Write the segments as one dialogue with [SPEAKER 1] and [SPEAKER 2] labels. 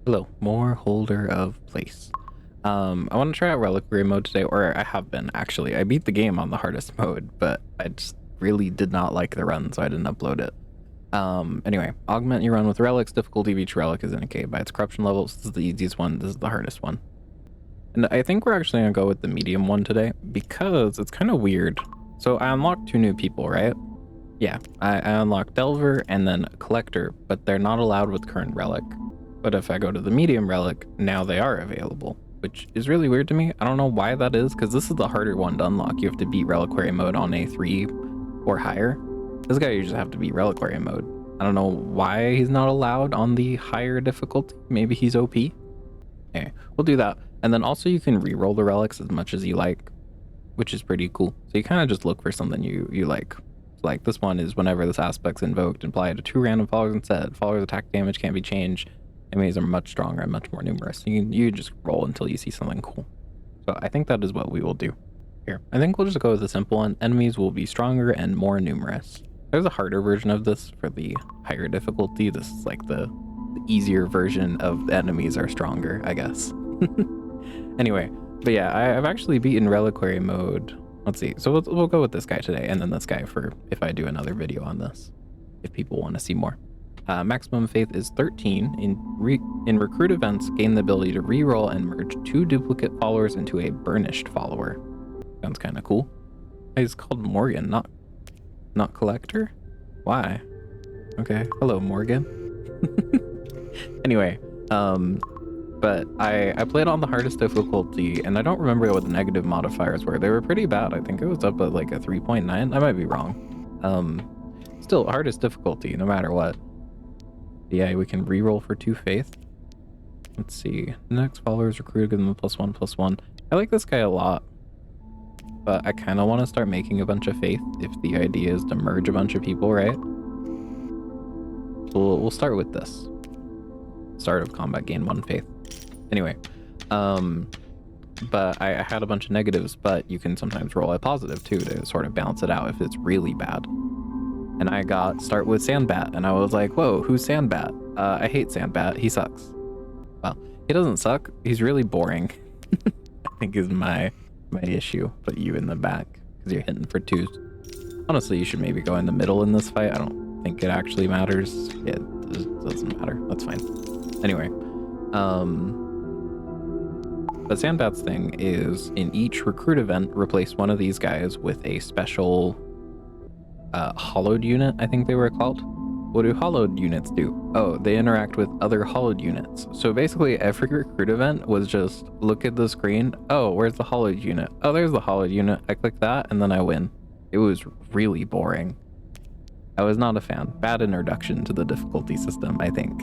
[SPEAKER 1] Hello, more holder of place. I want to try out reliquary mode today, or I have been actually. I beat the game on the hardest mode, but I just really did not like the run, so I didn't upload it. Anyway, augment your run with relics. Difficulty of each relic is indicated by its corruption levels. This is the easiest one. This is the hardest one. And I think we're actually gonna go with the medium one today because it's kind of weird. So I unlocked 2 new people, right? Yeah, I unlocked Delver and then Collector, but they're not allowed with current relic. But if I go to the medium relic, now they are available, which is really weird to me. I don't know why that is, because this is the harder one to unlock. You have to beat reliquary mode on a 3 or higher. This guy, you just have to beat reliquary mode. I don't know why he's not allowed on the higher difficulty. Maybe he's OP. Okay, we'll do that. And then also you can re-roll the relics as much as you like, which is pretty cool. So you kind of just look for something you like. Like this one is whenever this aspect's invoked, apply to 2 random followers instead. Followers' attack damage can't be changed. Enemies are much stronger and much more numerous. You just roll until you see something cool. So I think that is what we will do here. I think we'll just go with the simple one. Enemies will be stronger and more numerous. There's a harder version of this for the higher difficulty. This is like the easier version of the enemies are stronger, I guess. Anyway, but yeah, I've actually beaten reliquary mode. Let's see. So we'll go with this guy today, and then this guy for if I do another video on this, if people want to see more. Maximum faith is 13. In recruit events, gain the ability to re-roll and merge 2 duplicate followers into a burnished follower. Sounds kind of cool. He's called Morgan, not Collector? Why? Okay. Hello, Morgan. Anyway, but I played on the hardest difficulty, and I don't remember what the negative modifiers were. They were pretty bad. I think it was up at like a 3.9. I might be wrong. Still hardest difficulty, no matter what. Yeah, we can re-roll for 2 faith. Let's see. Next followers recruited, give them +1/+1. I like this guy a lot, but I kind of want to start making a bunch of faith if the idea is to merge a bunch of people, right? So we'll start with this. Start of combat, gain 1 faith. Anyway, but I had a bunch of negatives, but you can sometimes roll a positive too to sort of balance it out if it's really bad. And I got start with Sandbat, and I was like, whoa, who's Sandbat? I hate Sandbat, he sucks. Well, he doesn't suck, he's really boring. I think is my issue. Put you in the back, because you're hitting for 2s. Honestly, you should maybe go in the middle in this fight. I don't think it actually matters. It doesn't matter, that's fine. Anyway, but Sandbat's thing is, in each recruit event, replace one of these guys with a special hollowed unit, I think they were called. What do hollowed units do? Oh, they interact with other hollowed units. So basically every recruit event was just look at the screen. Oh, where's the hollowed unit? Oh, there's the hollowed unit. I click that and then I win. It was really boring. I was not a fan. Bad introduction to the difficulty system, I think.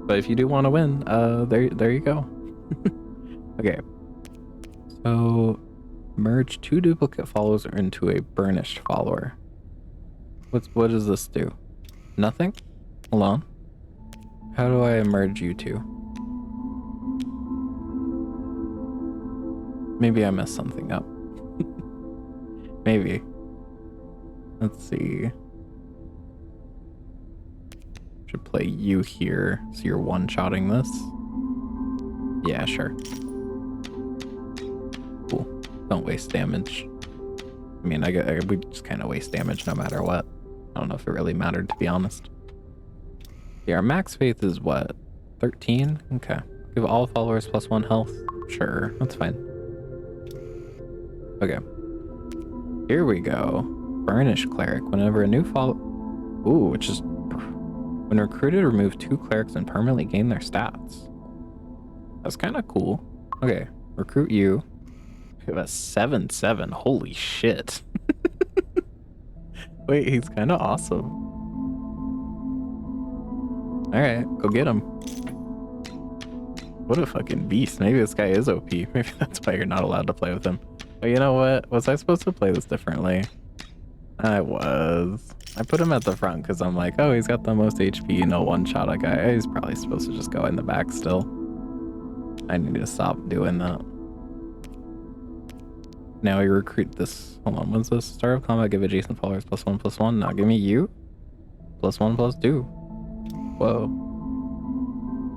[SPEAKER 1] But if you do want to win, there you go. Okay. So merge 2 duplicate followers into a burnished follower. What does this do? Nothing? Hold on. How do I merge you 2? Maybe I messed something up. Maybe. Let's see. Should play you here so you're one-shotting this. Yeah, sure. Cool. Don't waste damage. I mean, we just kind of waste damage no matter what. I don't know if it really mattered, to be honest. Yeah, our max faith is what? 13? Okay. Give all followers +1 health. Sure, that's fine. Okay. Here we go. Burnish cleric. Whenever a new Ooh, which is... When recruited, remove 2 clerics and permanently gain their stats. That's kind of cool. Okay, recruit you. We have a 7/7. Holy shit. Wait, he's kind of awesome. Alright, go get him. What a fucking beast. Maybe this guy is OP. Maybe that's why you're not allowed to play with him. But you know what? Was I supposed to play this differently? I was. I put him at the front because I'm like, oh, he's got the most HP, no one-shot a guy. He's probably supposed to just go in the back still. I need to stop doing that. Now we recruit this. Hold on, what's this? Start of combat, give adjacent followers +1/+1. Now give me you. +1/+2. Whoa.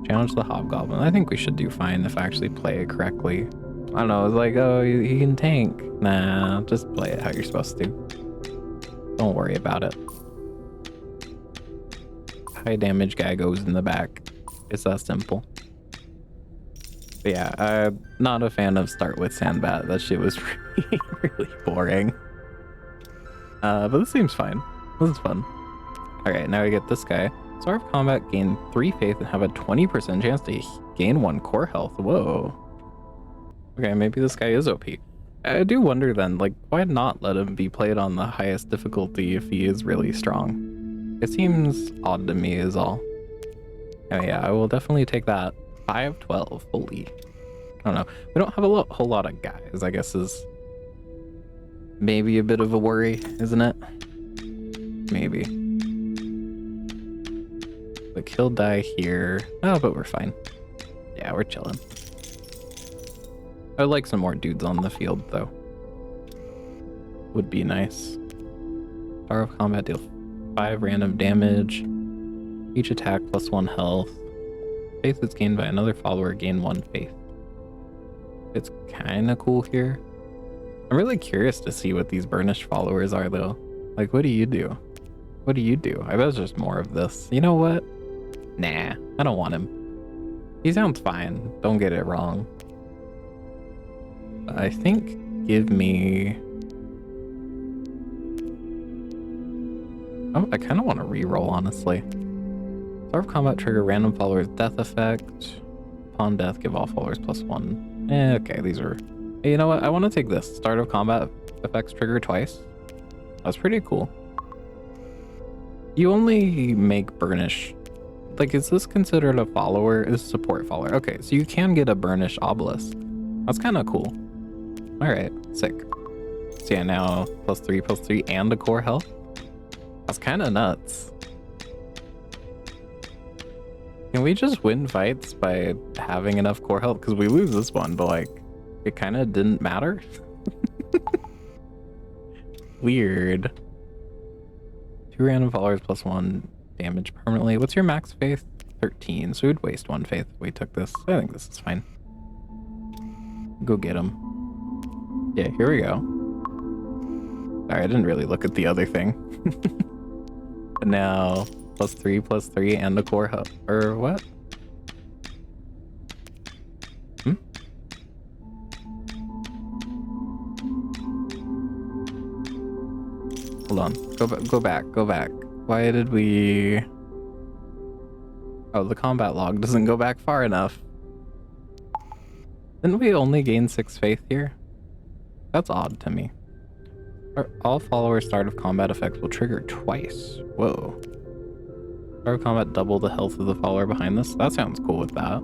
[SPEAKER 1] Challenge the hobgoblin. I think we should do fine if I actually play it correctly. I don't know, it's like, oh, he can tank. Nah, just play it how you're supposed to. Don't worry about it. High damage guy goes in the back. It's that simple. But yeah, I'm not a fan of start with Sandbat. That shit was really, really boring. But this seems fine. This is fun. Alright, now we get this guy. Star of Combat, gain 3 faith and have a 20% chance to gain 1 core health. Whoa. Okay, maybe this guy is OP. I do wonder then, like, why not let him be played on the highest difficulty if he is really strong? It seems odd to me is all. Oh yeah, I will definitely take that. 512, holy. I don't know. We don't have a whole lot of guys, I guess is maybe a bit of a worry, isn't it? Maybe. Like, he'll die here. Oh, but we're fine. Yeah, we're chilling. I'd like some more dudes on the field, though. Would be nice. Star of Combat, deal 5 random damage. Each attack plus 1 health. Faith is gained by another follower, gain 1 faith. It's kind of cool here. I'm really curious to see what these burnished followers are, though. Like, what do you do? What do you do? I bet it's just more of this. You know what? Nah, I don't want him. He sounds fine. Don't get it wrong. I think give me... Oh, I kind of want to reroll, honestly. Star of Combat, trigger random followers death effect. Upon death, give all followers +1. Okay, these are... Hey, you know what? I want to take this. Start of Combat effects trigger twice. That's pretty cool. You only make burnish... Like, is this considered a follower? Is support follower? Okay, so you can get a burnish obelisk. That's kind of cool. Alright, sick. So yeah, now +3/+3 and a core health. That's kind of nuts. Can we just win fights by having enough core health? Because we lose this one, but like, it kind of didn't matter. Weird. 2 random followers +1 damage permanently. What's your max faith? 13. So we'd waste 1 faith if we took this. I think this is fine. Go get him. Yeah, here we go. Sorry, I didn't really look at the other thing. But now, +3/+3 and the core health. Or what? Hold on. Go back. Why did we... Oh, the combat log doesn't go back far enough. Didn't we only gain 6 faith here? That's odd to me. All followers start of combat effects will trigger twice. Whoa. Start of combat double the health of the follower behind this. That sounds cool with that.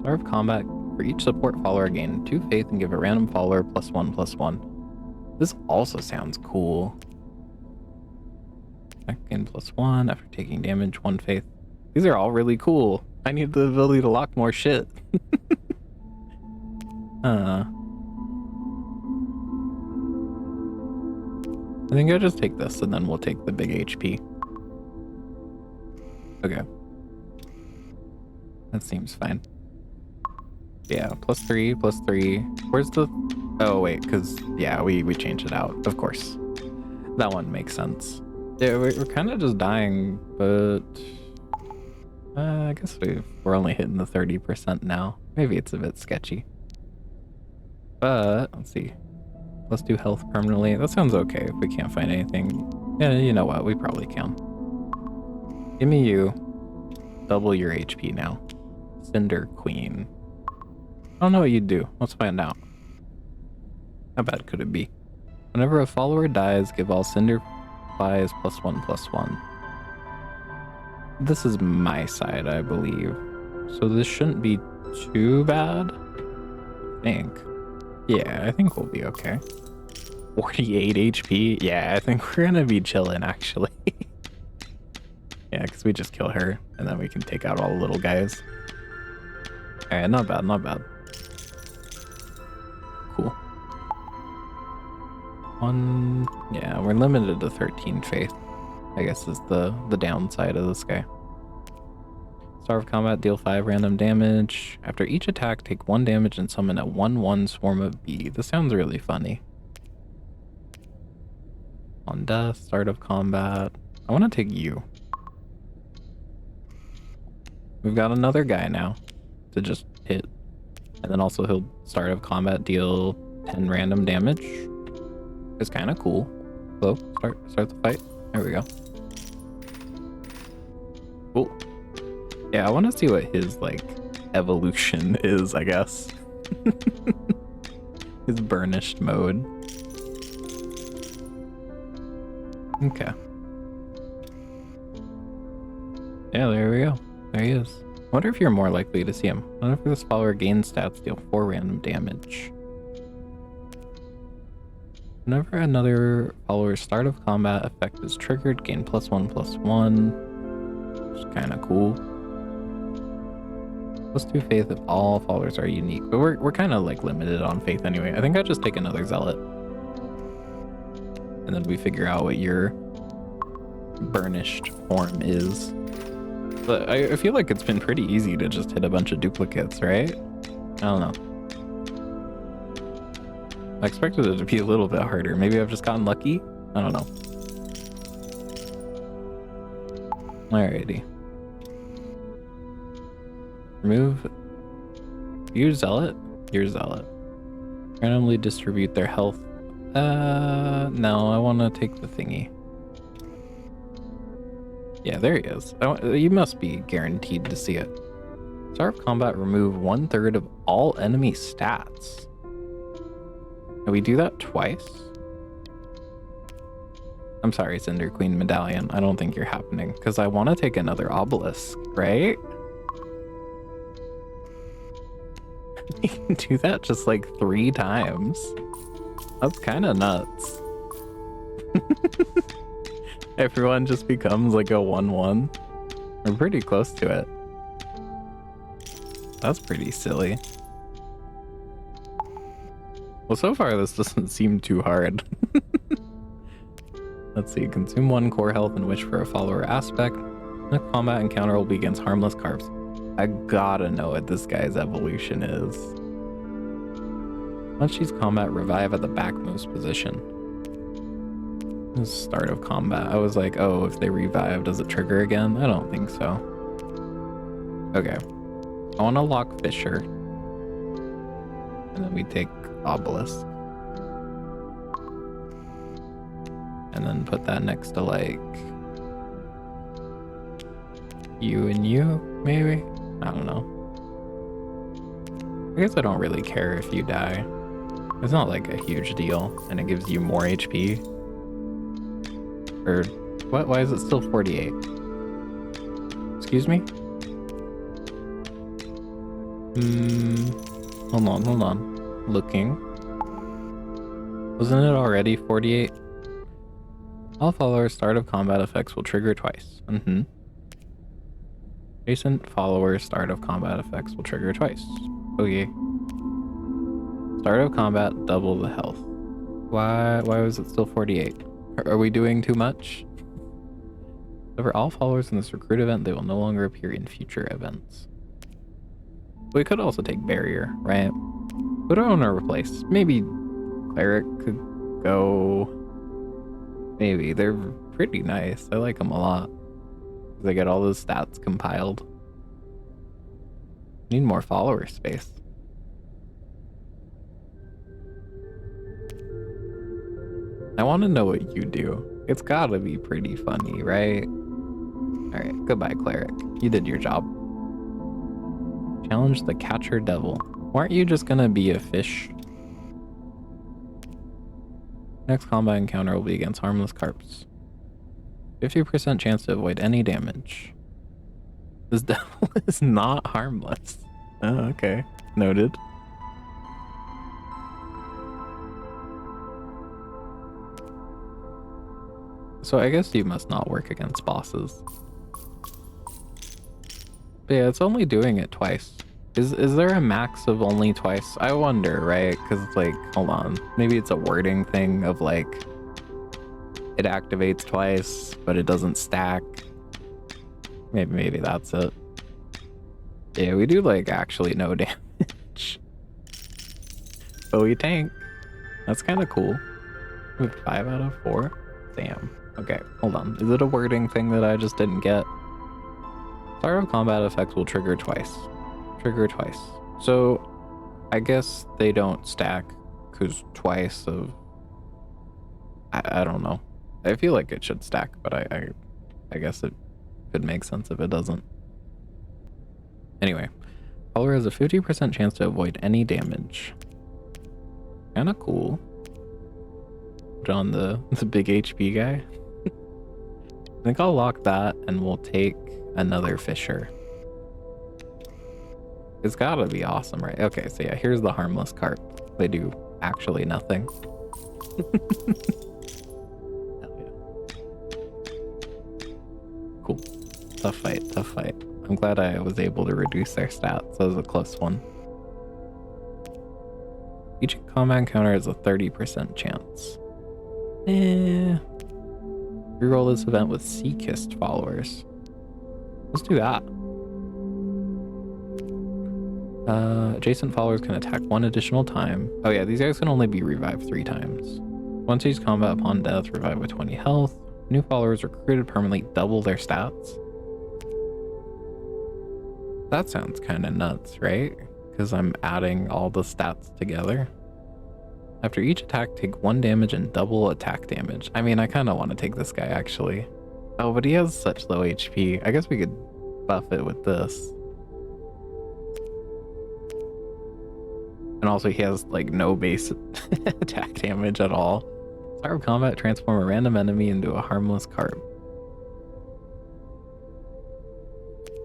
[SPEAKER 1] Start of combat, for each support follower gain 2 faith and give a random follower +1/+1. This also sounds cool. Gain +1 after taking damage, 1 faith. These are all really cool. I need the ability to lock more shit. I think I'll just take this and then we'll take the big HP. Okay. That seems fine. Yeah, +3/+3. Where's the... Oh, wait, because, yeah, we changed it out. Of course. That one makes sense. Yeah, we're kind of just dying, but... I guess we're only hitting the 30% now. Maybe it's a bit sketchy. But, let's see. +2 health permanently. That sounds okay if we can't find anything. Yeah, you know what? We probably can. Give me you. Double your HP now. Cinder Queen. I don't know what you'd do. Let's find out. How bad could it be? Whenever a follower dies, give all Cinder flies +1/+1. This is my side, I believe. So this shouldn't be too bad. I think. Yeah, I think we'll be okay. 48 HP? Yeah, I think we're gonna be chilling, actually. Yeah, because we just kill her, and then we can take out all the little guys. Alright, not bad, not bad. Cool. Yeah, we're limited to 13 faith. I guess is the downside of this guy. Start of combat, deal 5 random damage. After each attack, take 1 damage and summon a 1/1 swarm of bee. This sounds really funny. On death, start of combat. I want to take you. We've got another guy now to just hit. And then also he'll start of combat, deal 10 random damage. It's kind of cool. So start the fight. There we go. Cool. Yeah, I want to see what his like evolution is, I guess. His burnished mode. Okay. Yeah, there we go. There he is. I wonder if you're more likely to see him. I wonder if this follower gains stats, deal 4 random damage. Whenever another follower's start of combat effect is triggered, gain +1/+1. Which is kind of cool. +2 faith if all followers are unique. But we're kind of like limited on faith anyway. I think I'll just take another zealot. And then we figure out what your burnished form is. But I feel like it's been pretty easy to just hit a bunch of duplicates, right? I don't know. I expected it to be a little bit harder. Maybe I've just gotten lucky? I don't know. Alrighty. Remove. You're zealot? You're zealot. Randomly distribute their health. No, I want to take the thingy. Yeah, there he is. You must be guaranteed to see it. Start of combat, remove 1/3 of all enemy stats. Can we do that twice? I'm sorry, Cinder Queen Medallion. I don't think you're happening, because I want to take another obelisk, right? You can do that just like 3 times. That's kind of nuts. Everyone just becomes like a 1/1. We're pretty close to it. That's pretty silly. Well, so far this doesn't seem too hard. Let's see. Consume 1 core health and wish for a follower aspect. The combat encounter will be against harmless carps. I gotta know what this guy's evolution is. Once she's combat, revive at the backmost position. Start of combat. I was like, oh, if they revive, does it trigger again? I don't think so. Okay. I want to lock Fisher. And then we take obelisk. And then put that next to like you and you, maybe? I don't know. I guess I don't really care if you die. It's not like a huge deal, and it gives you more HP. Or what? Why is it still 48? Excuse me? Hold on. Looking. Wasn't it already 48? All followers' start of combat effects will trigger twice. Adjacent followers' start of combat effects will trigger twice. Okay. Start of combat, double the health. Why was it still 48? Are we doing too much? For all followers in this recruit event, they will no longer appear in future events. We could also take barrier, right? Who do I want to replace? Maybe cleric could go. Maybe. They're pretty nice. I like them a lot. They get all those stats compiled. Need more follower space. I want to know what you do. It's gotta be pretty funny, right? Alright, goodbye, cleric. You did your job. Challenge the catcher devil. Why aren't you just gonna be a fish? Next combat encounter will be against harmless carps. 50% chance to avoid any damage. This devil is not harmless. Oh, okay. Noted. So I guess you must not work against bosses. But yeah, it's only doing it twice. Is there a max of only twice? I wonder, right? Because it's like, hold on. Maybe it's a wording thing of like, it activates twice, but it doesn't stack. Maybe that's it. Yeah, we do like actually no damage. But we tank. That's kind of cool. We have 5 out of 4. Damn. Okay, hold on. Is it a wording thing that I just didn't get? Start of combat effects will trigger twice. Trigger twice. So I guess they don't stack because twice of... I don't know. I feel like it should stack, but I guess it could make sense if it doesn't. Anyway, follower has a 50% chance to avoid any damage. Kinda cool. Put on the big HP guy. I think I'll lock that and we'll take another Fisher. It's gotta be awesome, right? Okay, so yeah, here's the harmless carp. They do actually nothing. Hell yeah. Cool. Tough fight, tough fight. I'm glad I was able to reduce their stats. That was a close one. Each combat encounter has a 30% chance. Reroll this event with Sea-Kissed followers. Let's do that. Adjacent followers can attack 1 additional time. Oh yeah, these guys can only be revived 3 times. Once each combat upon death, revive with 20 health. New followers recruited permanently double their stats. That sounds kind of nuts, right? Because I'm adding all the stats together. After each attack, take 1 damage and double attack damage. I mean, I kind of want to take this guy, actually. Oh, but he has such low HP. I guess we could buff it with this. And also, he has, like, no base attack damage at all. Start of combat, transform a random enemy into a harmless carp.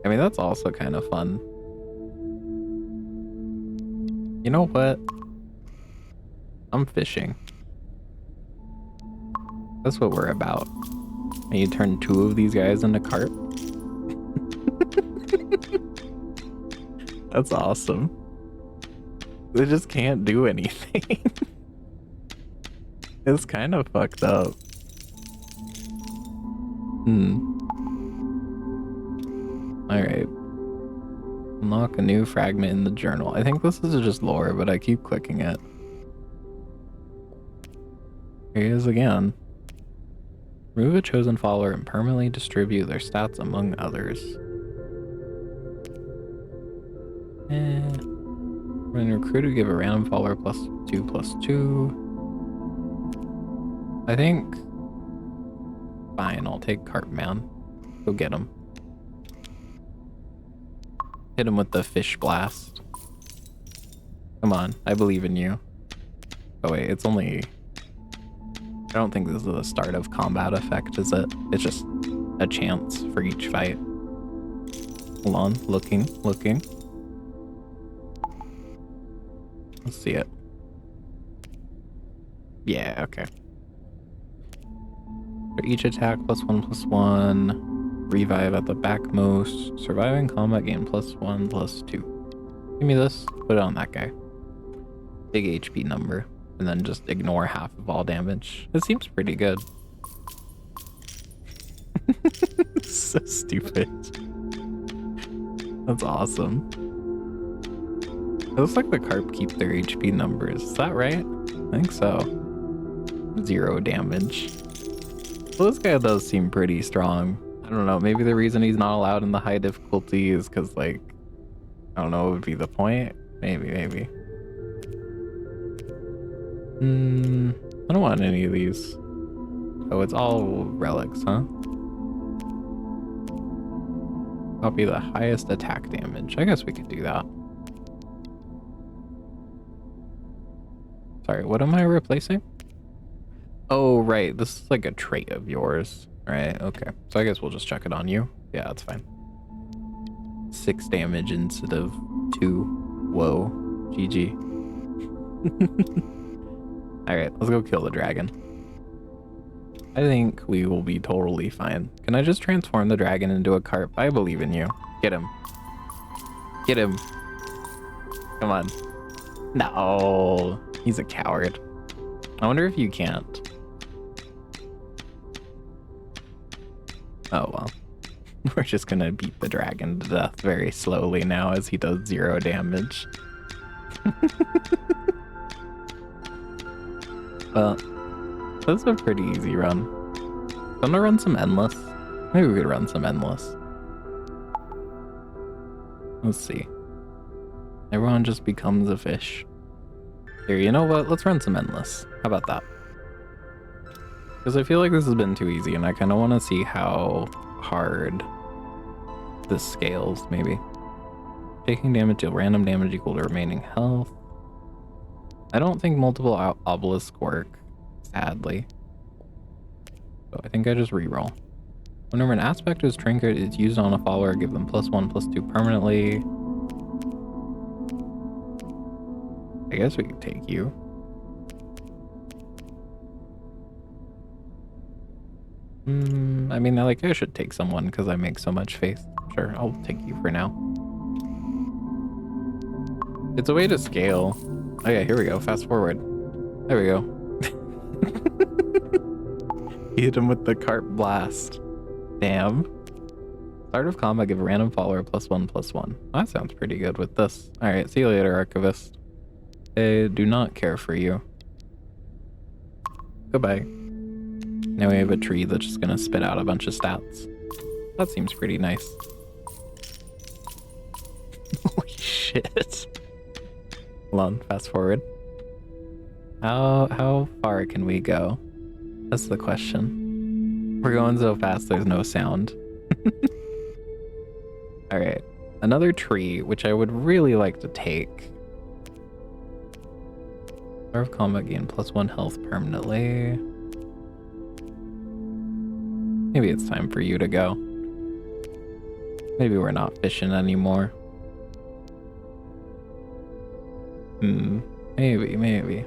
[SPEAKER 1] I mean, that's also kind of fun. You know what? I'm fishing. That's what we're about. And you turn 2 of these guys into carp. That's awesome. They just can't do anything. It's kind of fucked up. Alright. Unlock a new fragment in the journal. I think this is just lore, but I keep clicking it. Here he is again. Remove a chosen follower and permanently distribute their stats among others. When recruited, give a random follower +2/+2. I think... Fine, I'll take Carp Man. Go get him. Hit him with the fish blast. Come on, I believe in you. Oh wait, it's only... I don't think this is the start of combat effect, is it? It's just a chance for each fight. Hold on, looking. Let's see it. Yeah, okay. For each attack, +1/+1. Revive at the backmost. Surviving combat gain +1/+2. Give me this. Put it on that guy. Big HP number. And then just ignore half of all damage. It seems pretty good. So stupid. That's awesome. It looks like the carp keep their HP numbers. Is that right? I think so. 0 damage. Well, this guy does seem pretty strong. I don't know. Maybe the reason he's not allowed in the high difficulty is because, like, I don't know, it would be the point. Maybe. I don't want any of these. Oh, it's all relics, huh? Copy the highest attack damage. I guess we could do that. Sorry, what am I replacing? Oh, right. This is like a trait of yours. Right, okay. So I guess we'll just chuck it on you. Yeah, that's fine. 6 damage instead of 2. Whoa. GG. Alright, let's go kill the dragon. I think we will be totally fine. Can I just transform the dragon into a carp? I believe in you. Get him. Get him. Come on. No. He's a coward. I wonder if you can't. Oh, well. We're just gonna beat the dragon to death very slowly now as he does 0 damage. Well, that's a pretty easy run. I'm gonna run some endless. Maybe we could run some endless. Let's see. Everyone just becomes a fish. Here, you know what? Let's run some endless. How about that? Because I feel like this has been too easy and I kind of want to see how hard this scales, maybe. Taking damage deal random damage equal to remaining health. I don't think multiple obelisks work, sadly. So I think I just reroll. Whenever an aspect of his trinket is used on a follower, give them +1/+2 permanently. I guess we could take you. I mean, I should take someone because I make so much faith. Sure, I'll take you for now. It's a way to scale. Oh yeah, here we go. Fast forward. There we go. Hit him with the carp blast. Damn. Start of combat, give a random follower +1/+1. That sounds pretty good with this. Alright, see you later, Archivist. I do not care for you. Goodbye. Now we have a tree that's just gonna spit out a bunch of stats. That seems pretty nice. Holy shit. Hold on, fast forward. How far can we go? That's the question. We're going so fast there's no sound. Alright. Another tree, which I would really like to take. Start of combat gain +1 health permanently. Maybe it's time for you to go. Maybe we're not fishing anymore. Maybe.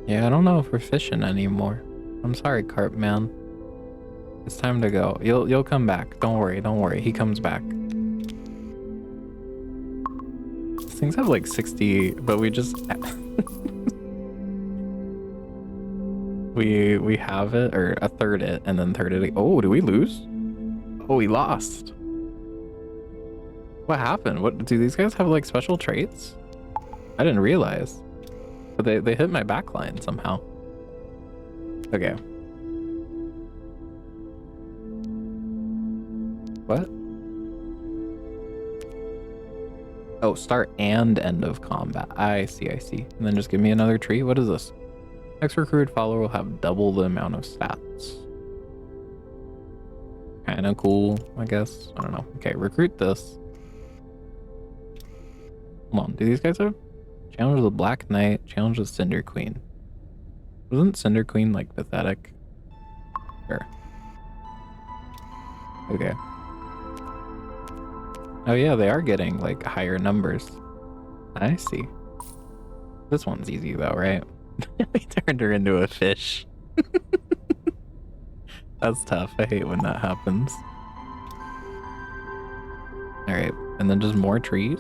[SPEAKER 1] Yeah, I don't know if we're fishing anymore. I'm sorry, Carp Man. It's time to go. You'll come back. Don't worry. He comes back. These things have like 60, but we just we have it, or a third it, and then third it. Oh, did we lose? Oh, we lost. What happened? What do these guys have, like special traits? I didn't realize. But they hit my backline somehow. Okay. What? Oh, start and end of combat. I see. And then just give me another tree. What is this? Next recruited follower will have double the amount of stats. Kind of cool, I guess. I don't know. Okay, recruit this. Hold on, do these guys have challenge the Black Knight, challenge the Cinder Queen? Wasn't Cinder Queen like pathetic? Sure. Okay. Oh yeah, they are getting like higher numbers. I see. This one's easy though, right? We turned her into a fish. That's tough. I hate when that happens. Alright, and then just more trees.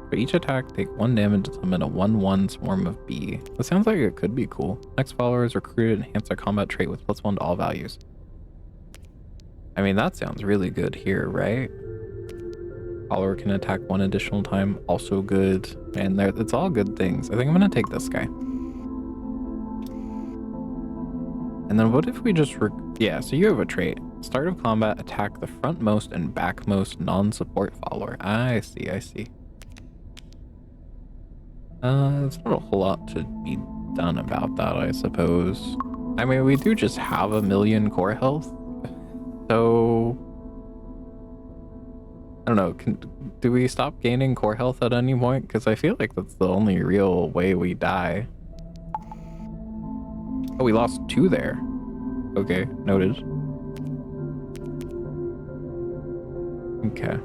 [SPEAKER 1] For each attack, take 1 damage to summon a 1/1 swarm of bee. This sounds like it could be cool. Next follower is recruited, enhance their combat trait with +1 to all values. I mean, that sounds really good here, right? Follower can attack 1 additional time, also good. And it's all good things. I think I'm gonna take this guy. And then what if we just yeah, so you have a trait. Start of combat, attack the frontmost and backmost non-support follower. I see. There's not a whole lot to be done about that, I suppose. I mean, we do just have 1,000,000 core health. So I don't know, do we stop gaining core health at any point? Because I feel like that's the only real way we die. Oh, we lost 2 there. Okay, noted. Okay.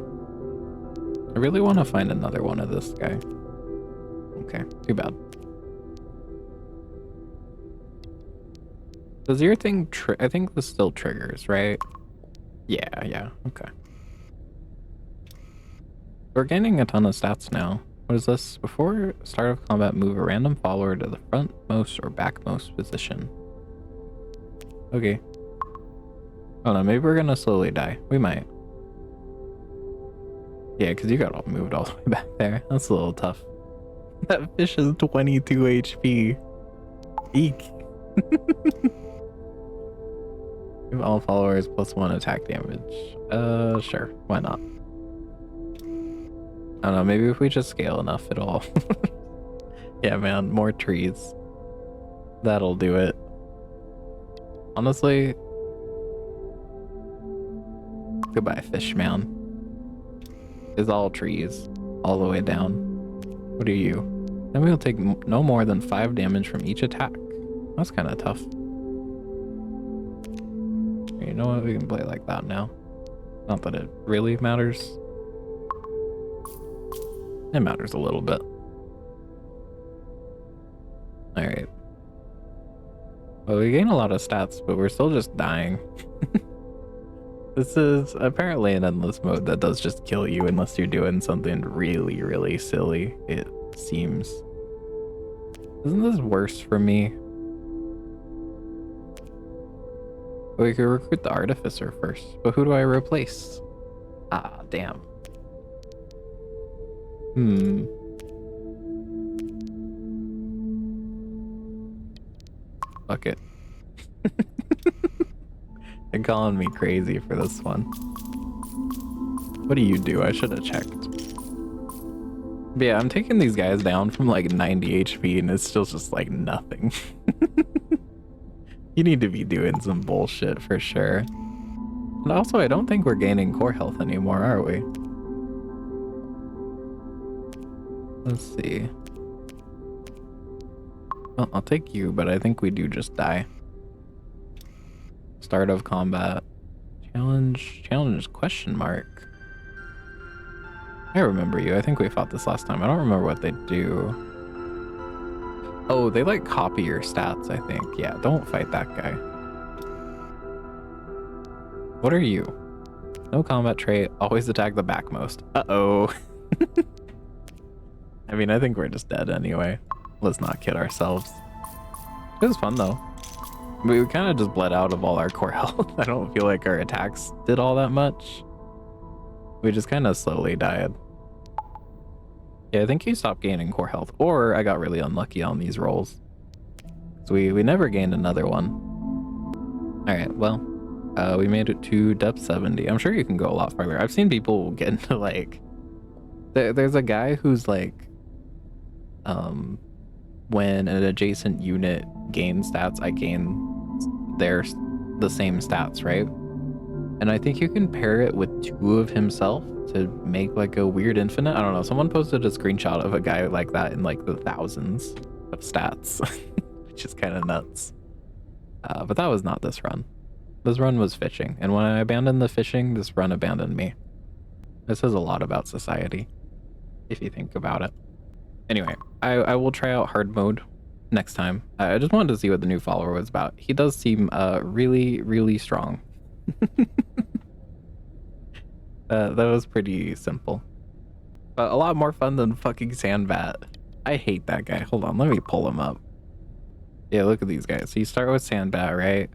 [SPEAKER 1] I really want to find another one of this guy. Okay, too bad. Does your thing I think this still triggers, right? Yeah, okay. We're gaining a ton of stats now. What is this? Before start of combat, move a random follower to the frontmost or backmost position. Okay. Oh no, maybe we're gonna slowly die. We might. Yeah, because you got all moved all the way back there. That's a little tough. That fish is 22 HP. Eek. Give all followers +1 attack damage. Sure. Why not? I don't know, maybe if we just scale enough, it'll... Yeah, man, more trees. That'll do it. Honestly... Goodbye, fish man. It's all trees. All the way down. What are you? Then we'll take no more than 5 damage from each attack. That's kind of tough. You know what? We can play like that now. Not that it really matters. It matters a little bit. Alright. Well, we gain a lot of stats, but we're still just dying. This is apparently an endless mode that does just kill you unless you're doing something really, really silly, it seems. Isn't this worse for me? We could recruit the artificer first, but who do I replace? Ah, damn. Fuck it. They're calling me crazy for this one. What do you do? I should have checked. But yeah, I'm taking these guys down from like 90 HP and it's still just like nothing. You need to be doing some bullshit for sure. And also, I don't think we're gaining core health anymore, are we? Let's see. Well, I'll take you, but I think we do just die. Start of combat. Challenge question mark. I remember you. I think we fought this last time. I don't remember what they do. Oh, they like copy your stats, I think. Yeah, don't fight that guy. What are you? No combat trait. Always attack the backmost. Uh-oh. I mean, I think we're just dead anyway. Let's not kid ourselves. It was fun though. We kind of just bled out of all our core health. I don't feel like our attacks did all that much. We just kind of slowly died. Yeah, I think you stopped gaining core health, or I got really unlucky on these rolls. So we never gained another one. Alright, well, we made it to depth 70. I'm sure you can go a lot farther. I've seen people get into like... There's a guy who's like... when an adjacent unit gains stats, I gain the same stats, right? And I think you can pair it with 2 of himself to make like a weird infinite. I don't know. Someone posted a screenshot of a guy like that in like the thousands of stats, which is kind of nuts. But that was not this run. This run was fishing. And when I abandoned the fishing, this run abandoned me. This says a lot about society, if you think about it. Anyway, I will try out hard mode next time. I just wanted to see what the new follower was about. He does seem really, really strong. That was pretty simple. But a lot more fun than fucking Sandbat. I hate that guy. Hold on, let me pull him up. Yeah, look at these guys. So you start with Sandbat, right?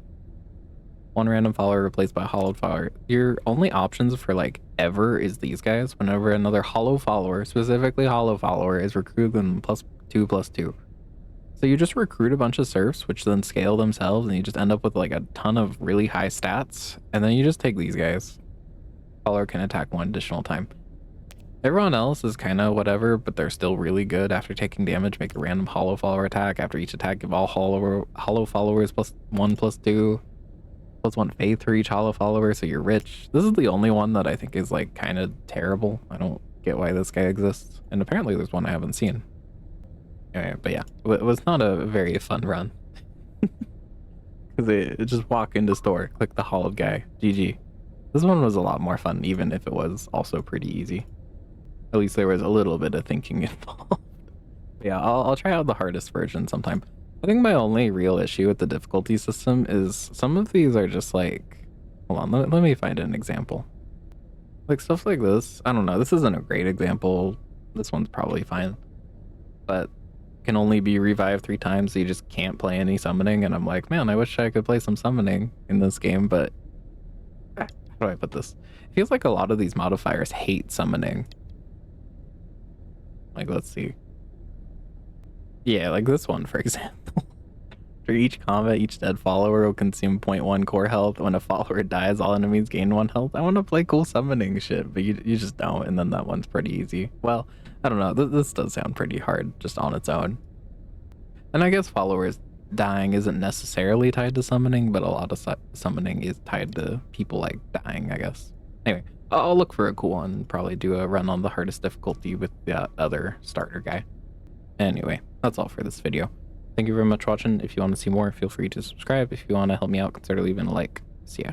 [SPEAKER 1] One random follower replaced by hollowed follower. Your only options for like ever is these guys. Whenever another hollow follower, specifically hollow follower, is recruited them +2/+2. So you just recruit a bunch of serfs, which then scale themselves, and you just end up with like a ton of really high stats. And then you just take these guys. Follower can attack 1 additional time. Everyone else is kind of whatever, but they're still really good. After taking damage, make a random hollow follower attack. After each attack, give all hollow followers +1/+2. +1 faith for each hollow follower, so you're rich. This is the only one that I think is like kind of terrible. I don't get why this guy exists. And apparently there's one I haven't seen. Anyway, but yeah, it was not a very fun run. Because it just walk into store, click the hollowed guy, GG. This one was a lot more fun, even if it was also pretty easy. At least there was a little bit of thinking involved. Yeah, I'll try out the hardest version sometime. I think my only real issue with the difficulty system is some of these are just like... Hold on, let me find an example. Like stuff like this. I don't know, this isn't a great example. This one's probably fine. But can only be revived 3 times, so you just can't play any summoning. And I'm like, man, I wish I could play some summoning in this game, but how do I put this? It feels like a lot of these modifiers hate summoning. Like, let's see. Yeah, like this one, for example. For each combat, each dead follower will consume 0.1 core health. When a follower dies, all enemies gain 1 health. I want to play cool summoning shit, but you just don't, and then that one's pretty easy. Well, I don't know. This does sound pretty hard just on its own. And I guess followers dying isn't necessarily tied to summoning, but a lot of summoning is tied to people like dying, I guess. Anyway, I'll look for a cool one and probably do a run on the hardest difficulty with the other starter guy. Anyway, that's all for this video. Thank you very much for watching. If you want to see more, feel free to subscribe. If you want to help me out, consider leaving a like. See ya.